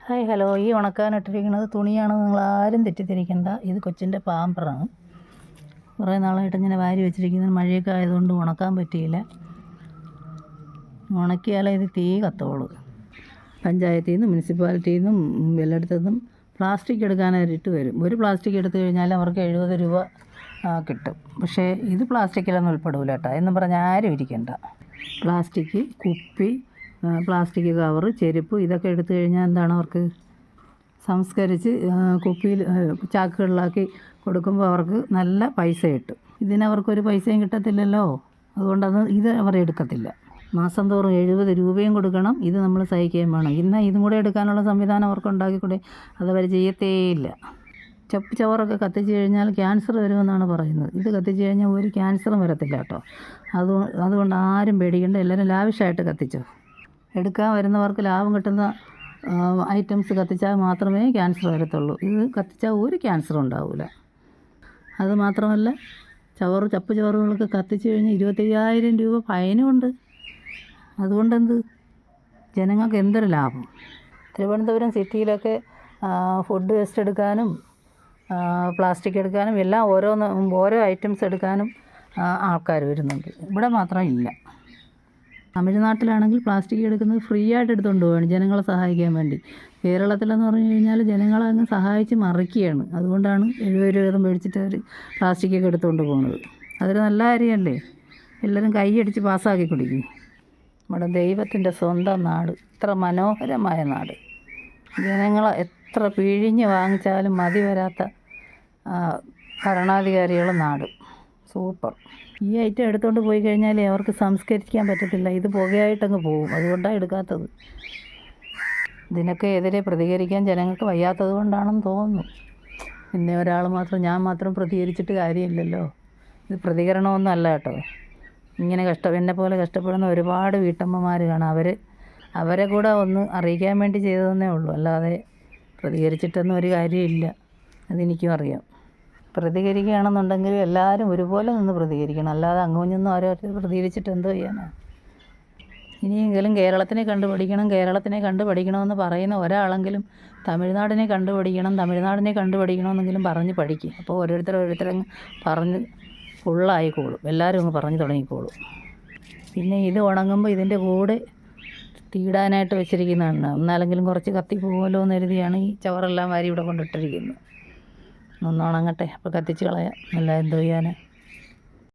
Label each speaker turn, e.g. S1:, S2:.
S1: Hi hello, ഈ ഉണക്കാനിട്ടിരിക്കുന്നത് തുണിയാണ്, നിങ്ങളാരും തെറ്റിദ്ധരിക്കേണ്ട. ഇത് കൊച്ചിൻ്റെ പാമ്പറാണ്. കുറേ നാളായിട്ട് ഇങ്ങനെ വാരി വെച്ചിരിക്കുന്നത്, മഴയൊക്കെ ആയതുകൊണ്ട് ഉണക്കാൻ പറ്റിയില്ല. ഉണക്കിയാലേ ഇത് തീ കത്തോളൂ. പഞ്ചായത്തിൽ നിന്നും മുനിസിപ്പാലിറ്റിയിൽ നിന്നും എല്ലായിടത്തുനിന്നും പ്ലാസ്റ്റിക് എടുക്കാനായിട്ട് വരും. ഒരു പ്ലാസ്റ്റിക് എടുത്തു കഴിഞ്ഞാൽ അവർക്ക് 70 രൂപ കിട്ടും. പക്ഷേ ഇത് പ്ലാസ്റ്റിക്കിലൊന്നും ഉൾപ്പെടില്ല കേട്ടോ, എന്നും പറഞ്ഞാൽ ആരും ഇരിക്കണ്ട. പ്ലാസ്റ്റിക് കുപ്പി, പ്ലാസ്റ്റിക് കവറ്, ചെരുപ്പ് ഇതൊക്കെ എടുത്തു കഴിഞ്ഞാൽ എന്താണ് അവർക്ക് സംസ്കരിച്ച് കുപ്പിയിൽ ചാക്കുകളിലാക്കി കൊടുക്കുമ്പോൾ അവർക്ക് നല്ല പൈസ കിട്ടും. ഇതിനവർക്കൊരു പൈസയും കിട്ടത്തില്ലല്ലോ, അതുകൊണ്ടത് ഇത് അവർ എടുക്കത്തില്ല. മാസം തോറും 70 രൂപയും കൊടുക്കണം. ഇത് നമ്മൾ സഹിക്കുകയും വേണം. ഇന്ന് ഇതും കൂടെ എടുക്കാനുള്ള സംവിധാനം അവർക്ക് ഉണ്ടാക്കിക്കൂടെ? അതവർ ചെയ്യത്തേയില്ല. ചപ്പ് ചവറൊക്കെ കത്തിച്ച് കഴിഞ്ഞാൽ ക്യാൻസർ വരുമെന്നാണ് പറയുന്നത്. ഇത് കത്തിച്ച് കഴിഞ്ഞാൽ ഒരു ക്യാൻസറും വരത്തില്ല കേട്ടോ. അതുകൊണ്ട് ആരും പേടിക്കേണ്ട, എല്ലാവരും ലാവിഷായിട്ട് കത്തിച്ചോ. എടുക്കാൻ വരുന്നവർക്ക് ലാഭം കിട്ടുന്ന ഐറ്റംസ് കത്തിച്ചാൽ മാത്രമേ ക്യാൻസർ വരത്തുള്ളൂ. ഇത് കത്തിച്ചാൽ ഒരു ക്യാൻസറും ഉണ്ടാവില്ല. അതുമാത്രമല്ല, ചപ്പ് ചവറുകളൊക്കെ കത്തിച്ച് കഴിഞ്ഞാൽ 25,000 രൂപ ഫൈനുമുണ്ട്. അതുകൊണ്ടെന്ത്, ജനങ്ങൾക്ക് എന്തൊരു ലാഭം. തിരുവനന്തപുരം സിറ്റിയിലൊക്കെ ഫുഡ് വേസ്റ്റ് എടുക്കാനും പ്ലാസ്റ്റിക് എടുക്കാനും എല്ലാം ഓരോ ഐറ്റംസ് എടുക്കാനും ആൾക്കാർ വരുന്നുണ്ട്. ഇവിടെ മാത്രം ഇല്ല. തമിഴ്നാട്ടിലാണെങ്കിൽ പ്ലാസ്റ്റിക് എടുക്കുന്നത് ഫ്രീ ആയിട്ട് എടുത്തുകൊണ്ട് പോവുകയാണ് ജനങ്ങളെ സഹായിക്കാൻ വേണ്ടി. കേരളത്തിലെന്ന് പറഞ്ഞു കഴിഞ്ഞാൽ ജനങ്ങളെ അങ്ങ് സഹായിച്ച് മറിക്കുകയാണ്. അതുകൊണ്ടാണ് 70 രൂപ വീതം മേടിച്ചിട്ട് അവർ പ്ലാസ്റ്റിക്കൊക്കെ എടുത്തുകൊണ്ട് പോകുന്നത്. അതൊരു നല്ല കാര്യമല്ലേ? എല്ലാവരും കൈയടിച്ച് പാസ്സാക്കി കുടിക്കും. നമ്മുടെ ദൈവത്തിൻ്റെ സ്വന്തം നാട്, ഇത്ര മനോഹരമായ നാട്, ജനങ്ങളെ എത്ര പിഴിഞ്ഞ് വാങ്ങിച്ചാലും മതി വരാത്ത ഭരണാധികാരികളുടെ നാട്. സൂപ്പർ. ഈ ഐറ്റം എടുത്തുകൊണ്ട് പോയി കഴിഞ്ഞാൽ അവർക്ക് സംസ്കരിക്കാൻ പറ്റത്തില്ല. ഇത് പുകയായിട്ടങ്ങ് പോകും. അതുകൊണ്ടാണ് എടുക്കാത്തത്. ഇതിനൊക്കെ എതിരെ പ്രതികരിക്കാൻ ജനങ്ങൾക്ക് വയ്യാത്തത് കൊണ്ടാണെന്ന് തോന്നുന്നു. പിന്നെ ഞാൻ മാത്രം പ്രതികരിച്ചിട്ട് കാര്യമില്ലല്ലോ. ഇത് പ്രതികരണമൊന്നും അല്ല കേട്ടോ. ഇങ്ങനെ എന്നെ പോലെ കഷ്ടപ്പെടുന്ന ഒരുപാട് വീട്ടമ്മമാർ കാണാം. അവരെ കൂടെ ഒന്ന് അറിയിക്കാൻ വേണ്ടി ചെയ്തതെന്നേ ഉള്ളൂ. അല്ലാതെ പ്രതികരിച്ചിട്ടൊന്നും ഒരു കാര്യമില്ല. അതെനിക്കും അറിയാം. പ്രതികരിക്കുകയാണെന്നുണ്ടെങ്കിൽ എല്ലാവരും ഒരുപോലെ നിന്ന് പ്രതികരിക്കണം. അല്ലാതെ അങ്ങോട്ടൊന്നും ഓരോരുത്തർ പ്രതികരിച്ചിട്ട് എന്തോ ചെയ്യാനാണ്? ഇനിയെങ്കിലും കേരളത്തിനെ കണ്ടുപഠിക്കണമെന്ന് പറയുന്ന ഒരാളെങ്കിലും തമിഴ്നാടിനെ കണ്ടുപഠിക്കണമെന്നെങ്കിലും പറഞ്ഞ് പഠിക്കും. അപ്പോൾ ഓരോരുത്തരങ്ങ് പറഞ്ഞ് ഫുള്ളായിക്കോളും. എല്ലാവരും അങ്ങ് പറഞ്ഞു തുടങ്ങിക്കോളും. പിന്നെ ഇത് ഉണങ്ങുമ്പോൾ ഇതിൻ്റെ കൂടെ തീടാനായിട്ട് വെച്ചിരിക്കുന്നതാണ്. എന്നാലെങ്കിലും കുറച്ച് കത്തി പോകുമല്ലോ എന്ന് കരുതിയാണ് ഈ ചവറെല്ലാം വാരി ഇവിടെ കൊണ്ടിട്ടിരിക്കുന്നത്. ഒന്ന് ഉണങ്ങട്ടെ, അപ്പോൾ കത്തിച്ച് കളയാം. എല്ലാം എന്തോ ചെയ്യാനാണ്.